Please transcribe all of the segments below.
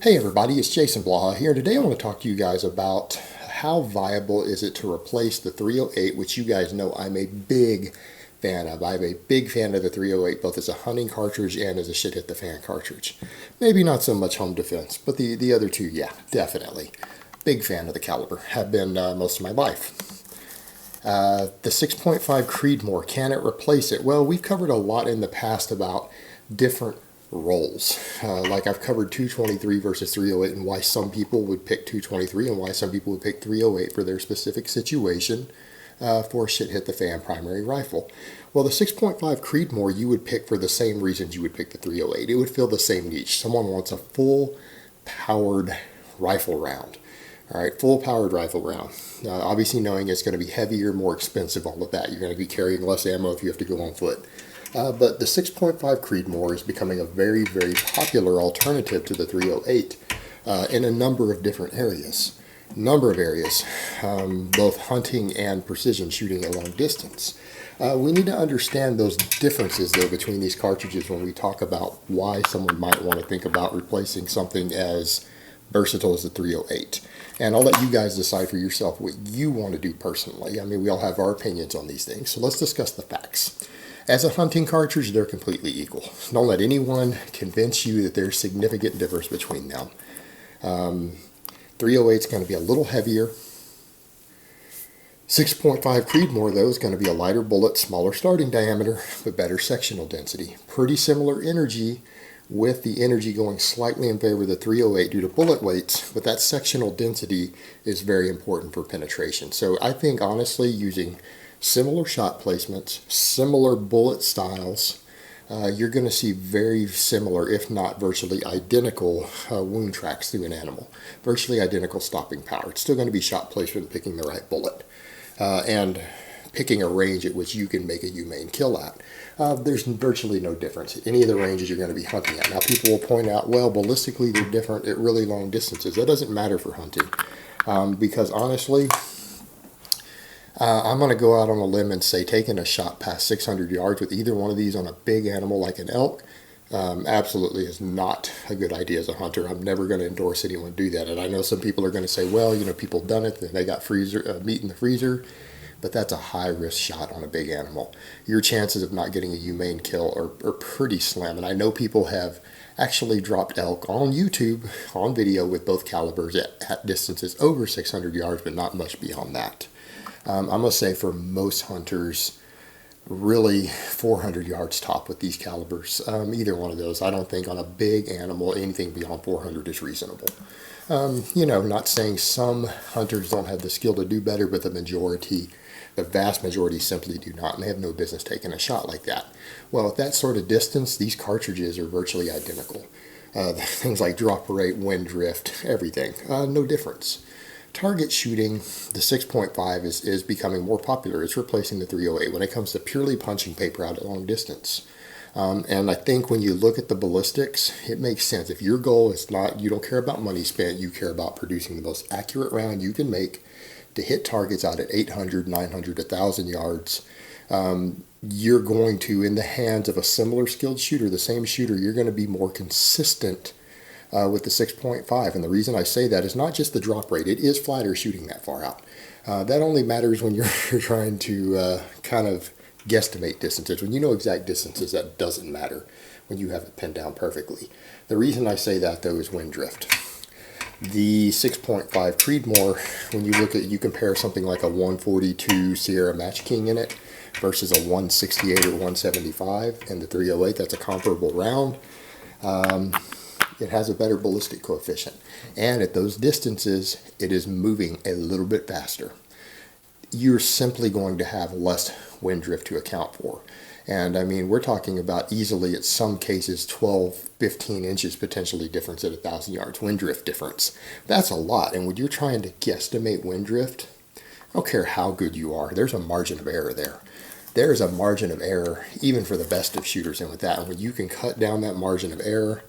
Hey everybody, it's Jason Blaha here. Today I want to talk to you guys about how viable is it to replace the 308, which you guys know I'm a big fan of. I'm a big fan of the 308, both as a hunting cartridge and as a shit hit the fan cartridge. Maybe not so much home defense, but the other two, yeah, definitely. Big fan of the caliber, have been most of my life. The 6.5 Creedmoor, can it replace it? Well, we've covered a lot in the past about different roles. Like I've covered 223 versus 308 and why some people would pick 223 and why some people would pick 308 for their specific situation for a shit hit the fan primary rifle. Well, the 6.5 Creedmoor you would pick for the same reasons you would pick the 308. It would fill the same niche. Someone wants a full powered rifle round. All right, full powered rifle round. Obviously knowing it's going to be heavier, more expensive, all of that. You're going to be carrying less ammo if you have to go on foot. But the 6.5 Creedmoor is becoming a very, very popular alternative to the 308 in a number of different areas. Both hunting and precision shooting at long distance. We need to understand those differences, though, between these cartridges when we talk about why someone might want to think about replacing something as versatile as the 308. And I'll let you guys decide for yourself what you want to do personally. I mean, we all have our opinions on these things, so let's discuss the facts. As a hunting cartridge, they're completely equal. Don't let anyone convince you that there's significant difference between them. 308 is going to be a little heavier. 6.5 Creedmoor, though, is going to be a lighter bullet, smaller starting diameter, but better sectional density. Pretty similar energy, with the energy going slightly in favor of the 308 due to bullet weights, but that sectional density is very important for penetration. So I think, honestly, using similar shot placements, similar bullet styles, you're going to see very similar, if not virtually identical, wound tracks through an animal. Virtually identical stopping power. It's still going to be shot placement, picking the right bullet, and picking a range at which you can make a humane kill at. There's virtually no difference at any of the ranges you're going to be hunting at. Now, people will point out, well, ballistically they're different at really long distances. That doesn't matter for hunting, because honestly, I'm going to go out on a limb and say taking a shot past 600 yards with either one of these on a big animal like an elk absolutely is not a good idea as a hunter. I'm never going to endorse anyone do that. And I know some people are going to say, well, you know, people have done it, and they got meat in the freezer. But that's a high-risk shot on a big animal. Your chances of not getting a humane kill are pretty slim. And I know people have actually dropped elk on YouTube, on video, with both calibers at distances over 600 yards, but not much beyond that. I'm going to say for most hunters, really 400 yards top with these calibers. Either one of those. I don't think on a big animal, anything beyond 400 is reasonable. You know, not saying some hunters don't have the skill to do better, but the vast majority simply do not, and they have no business taking a shot like that. Well, at that sort of distance, these cartridges are virtually identical. Things like drop rate, wind drift, everything, no difference. Target shooting, the 6.5 is becoming more popular. It's replacing the 308 when it comes to purely punching paper out at long distance. And I think when you look at the ballistics, it makes sense. If your goal is not, you don't care about money spent, you care about producing the most accurate round you can make to hit targets out at 800, 900, 1,000 yards, you're going to, in the hands of a similar skilled shooter, the same shooter, you're going to be more consistent with the 6.5. And the reason I say that is not just the drop rate. It is flatter shooting that far out. That only matters when you're trying to kind of guesstimate distances. When you know exact distances, that doesn't matter when you have it pinned down perfectly. The reason I say that, though, is wind drift. The 6.5 Creedmoor, when you look at, you compare something like a 142 Sierra Match King in it versus a 168 or 175 and the 308, that's a comparable round. It has a better ballistic coefficient. And at those distances, it is moving a little bit faster. You're simply going to have less wind drift to account for. And I mean, we're talking about easily, at some cases, 12, 15 inches potentially difference at 1,000 yards wind drift difference. That's a lot. And when you're trying to guesstimate wind drift, I don't care how good you are, there's a margin of error there. There is a margin of error even for the best of shooters. And with that, and when you can cut down that margin of error,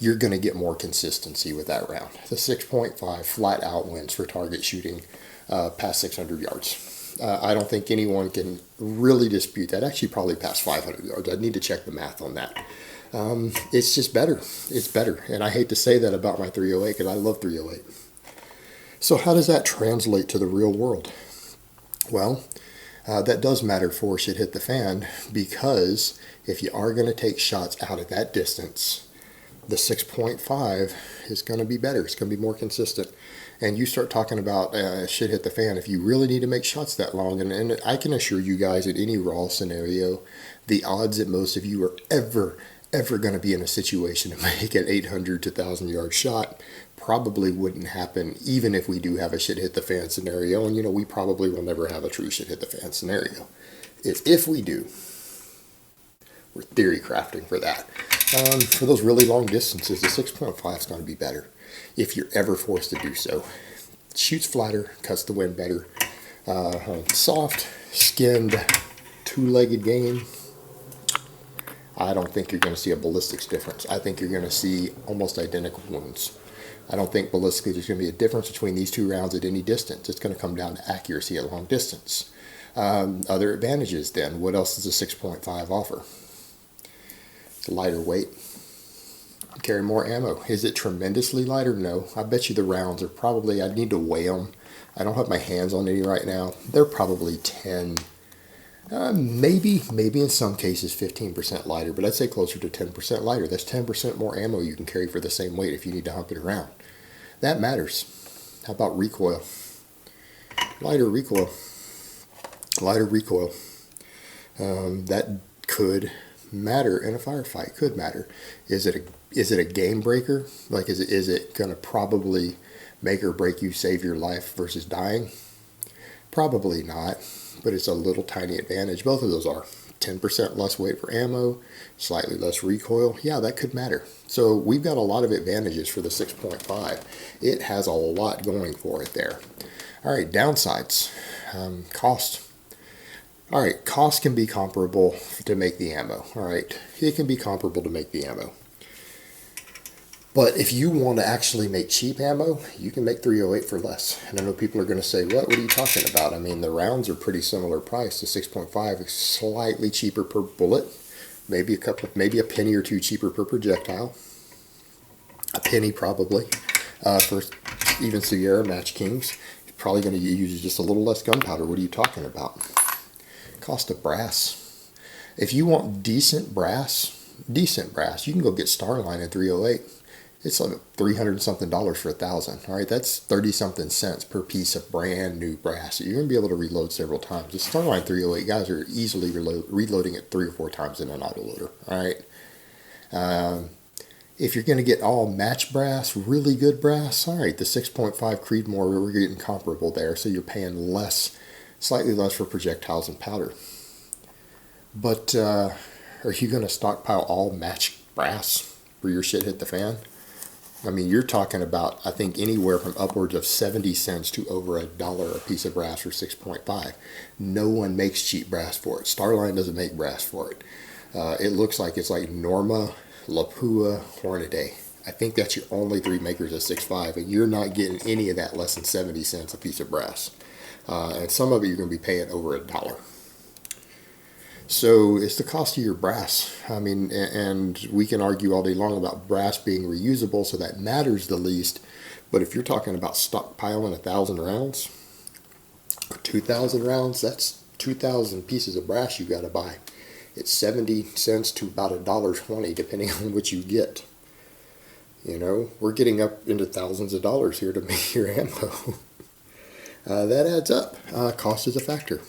you're going to get more consistency with that round. The 6.5 flat out wins for target shooting past 600 yards. I don't think anyone can really dispute that. Actually, probably past 500 yards. I'd need to check the math on that. It's just better. It's better. And I hate to say that about my 308 because I love 308. So how does that translate to the real world? Well, that does matter for shit hit the fan, because if you are going to take shots out at that distance, the 6.5 is going to be better. It's going to be more consistent. And you start talking about shit hit the fan, if you really need to make shots that long, and I can assure you guys, in any raw scenario, the odds that most of you are ever going to be in a situation to make an 800 to 1,000 yard shot probably wouldn't happen, even if we do have a shit hit the fan scenario. And we probably will never have a true shit hit the fan scenario. If we do, we're theory crafting for that. For those really long distances, the 6.5 is going to be better if you're ever forced to do so. Shoots flatter, cuts the wind better. Soft, skinned, two-legged game, I don't think you're going to see a ballistics difference. I think you're going to see almost identical wounds. I don't think ballistically there's going to be a difference between these two rounds at any distance. It's going to come down to accuracy at long distance. Other advantages then. What else does a 6.5 offer? It's lighter weight. Carry more ammo. Is it tremendously lighter? No. I bet you the rounds are probably, I'd need to weigh them. I don't have my hands on any right now. They're probably 10, maybe in some cases 15% lighter, but I'd say closer to 10% lighter. That's 10% more ammo you can carry for the same weight if you need to hump it around. That matters. How about recoil? Lighter recoil. That could matter in a firefight. Could matter. Is it a game breaker? Like, is it going to probably make or break you, save your life versus dying? Probably not, but it's a little tiny advantage. Both of those are 10% less weight for ammo, slightly less recoil. Yeah, that could matter. So we've got a lot of advantages for the 6.5. It has a lot going for it there. All right, downsides. Cost. All right, cost can be comparable to make the ammo. All right, it can be comparable to make the ammo. But if you want to actually make cheap ammo, you can make 308 for less. And I know people are going to say, what are you talking about? I mean, the rounds are pretty similar price. The 6.5 is slightly cheaper per bullet, maybe a penny or two cheaper per projectile. A penny probably. For even Sierra Match Kings, you're probably going to use just a little less gunpowder. What are you talking about? Cost of brass. If you want decent brass, you can go get Starline in 308. It's like $300 something for 1,000. All right, that's 30 something cents per piece of brand new brass. So you're going to be able to reload several times. The Starline 308 guys are easily reloading it 3 or 4 times in an autoloader. All right. If you're going to get all match brass, really good brass, all right, the 6.5 Creedmoor, we're getting comparable there. So you're paying less, slightly less for projectiles and powder. But are you going to stockpile all match brass for your shit hit the fan? I mean, you're talking about, I think, anywhere from upwards of 70 cents to over $1 a piece of brass for 6.5. No one makes cheap brass for it. Starline doesn't make brass for it. It looks like it's like Norma, Lapua, Hornaday. I think that's your only 3 makers of 6.5, and you're not getting any of that less than 70 cents a piece of brass. And some of it you're going to be paying over $1. So it's the cost of your brass. I mean, and we can argue all day long about brass being reusable, so that matters the least. But if you're talking about stockpiling 1,000 rounds or 2,000 rounds, that's 2,000 pieces of brass you got to buy. It's 70 cents to about $1.20, depending on what you get. You know, we're getting up into thousands of dollars here to make your ammo. That adds up. Cost is a factor.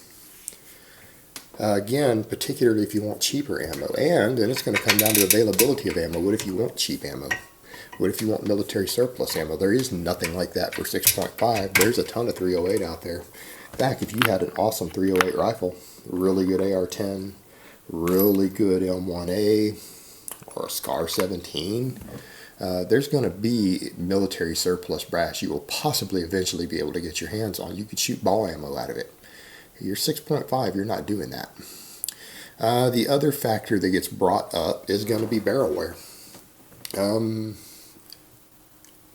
Again, particularly if you want cheaper ammo. And then it's going to come down to availability of ammo. What if you want cheap ammo? What if you want military surplus ammo? There is nothing like that for 6.5. There's a ton of 308 out there. In fact, if you had an awesome 308 rifle, really good AR-10, really good M1A, or a SCAR 17, there's going to be military surplus brass you will possibly eventually be able to get your hands on. You could shoot ball ammo out of it. Your 6.5, you're not doing that. The other factor that gets brought up is going to be barrel wear.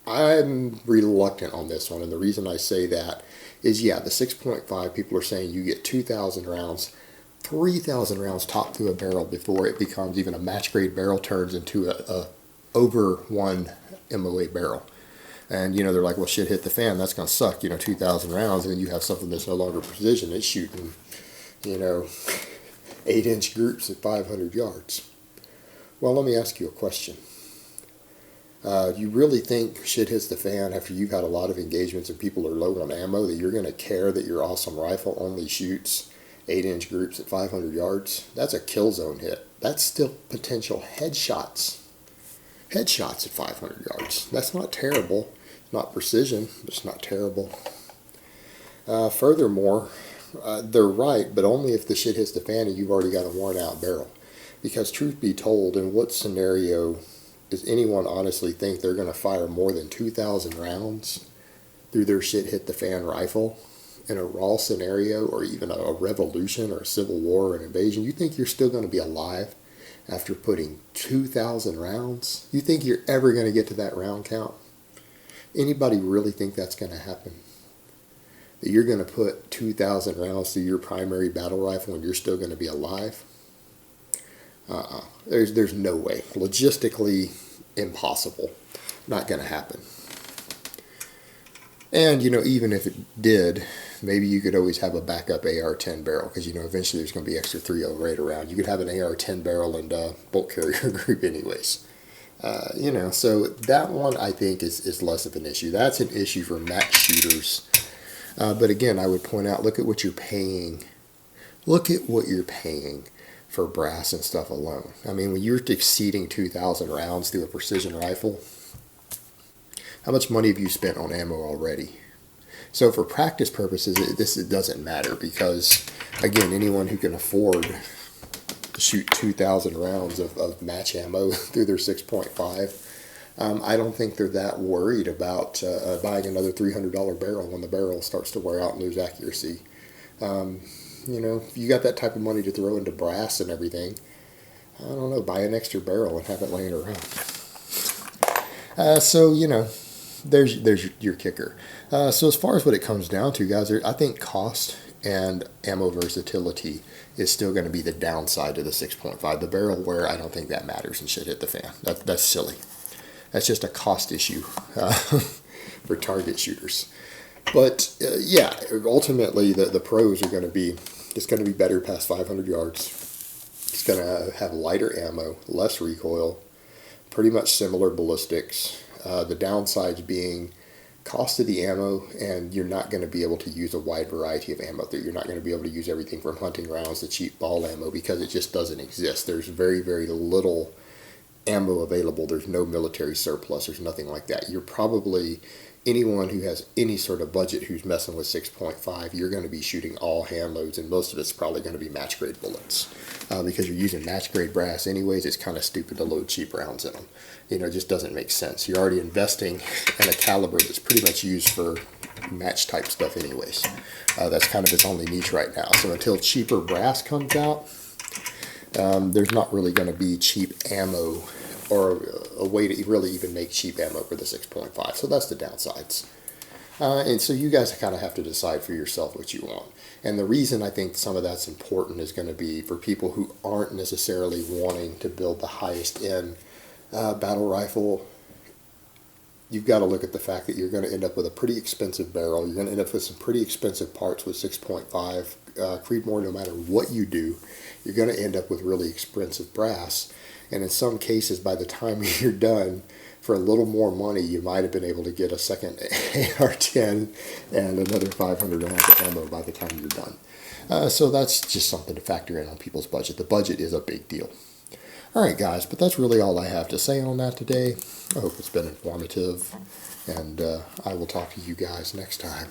I'm reluctant on this one, and the reason I say that is, yeah, the 6.5, people are saying you get 2,000 rounds 3,000 rounds top through a barrel before it becomes even a match grade barrel turns into a over 1 MOA barrel. And, you know, they're like, well, shit hit the fan. That's going to suck, you know, 2,000 rounds. And then you have something that's no longer precision. It's shooting, you know, 8-inch groups at 500 yards. Well, let me ask you a question. You really think shit hits the fan after you've had a lot of engagements and people are low on ammo that you're going to care that your awesome rifle only shoots 8-inch groups at 500 yards? That's a kill zone hit. That's still potential headshots. Headshots at 500 yards. That's not terrible. Not precision, but it's not terrible. Furthermore, they're right, but only if the shit hits the fan and you've already got a worn out barrel. Because truth be told, in what scenario does anyone honestly think they're going to fire more than 2,000 rounds through their shit hit the fan rifle in a raw scenario, or even a revolution or a civil war or an invasion? You think you're still going to be alive after putting 2,000 rounds? You think you're ever going to get to that round count? Anybody really think that's going to happen? That you're going to put 2,000 rounds through your primary battle rifle and you're still going to be alive? There's no way. Logistically impossible. Not going to happen. And, you know, even if it did, maybe you could always have a backup AR-10 barrel, because, you know, eventually there's going to be extra 308 around. You could have an AR-10 barrel and bolt carrier group anyways. You know, so that one I think is less of an issue. That's an issue for match shooters. But again, I would point out, look at what you're paying. Look at what you're paying for brass and stuff alone. I mean, when you're exceeding 2,000 rounds through a precision rifle, how much money have you spent on ammo already? So for practice purposes, it doesn't matter, because, again, anyone who can afford to shoot 2,000 rounds of match ammo through their 6.5, I don't think they're that worried about buying another $300 barrel when the barrel starts to wear out and lose accuracy. You know, if you got that type of money to throw into brass and everything, I don't know, buy an extra barrel and have it laying around. So, you know, there's your kicker. So as far as what it comes down to, guys, I think cost and ammo versatility is still going to be the downside to the 6.5. The barrel wear, I don't think that matters and shit hit the fan. That's silly. That's just a cost issue for target shooters. But yeah, ultimately the pros are going to be, it's going to be better past 500 yards. It's going to have lighter ammo, less recoil, pretty much similar ballistics. The downsides being cost of the ammo, and you're not going to be able to use a wide variety of ammo. You're not going to be able to use everything from hunting rounds to cheap ball ammo, because it just doesn't exist. There's very, very little ammo available. There's no military surplus. There's nothing like that. You're probably, anyone who has any sort of budget who's messing with 6.5, you're going to be shooting all hand loads, and most of it's probably going to be match grade bullets. Because you're using match grade brass anyways, it's kind of stupid to load cheap rounds in them. You know, it just doesn't make sense. You're already investing in a caliber that's pretty much used for match type stuff anyways. That's kind of its only niche right now. So until cheaper brass comes out, there's not really going to be cheap ammo, or a way to really even make cheap ammo for the 6.5. So that's the downsides. And so you guys kind of have to decide for yourself what you want. And the reason I think some of that's important is going to be for people who aren't necessarily wanting to build the highest end battle rifle. You've got to look at the fact that you're going to end up with a pretty expensive barrel. You're going to end up with some pretty expensive parts with 6.5. Creedmoor, no matter what you do, you're going to end up with really expensive brass. And in some cases, by the time you're done, for a little more money, you might have been able to get a second AR-10 and another 500 rounds of ammo by the time you're done. So that's just something to factor in on people's budget. The budget is a big deal. All right, guys, but that's really all I have to say on that today. I hope it's been informative, and I will talk to you guys next time.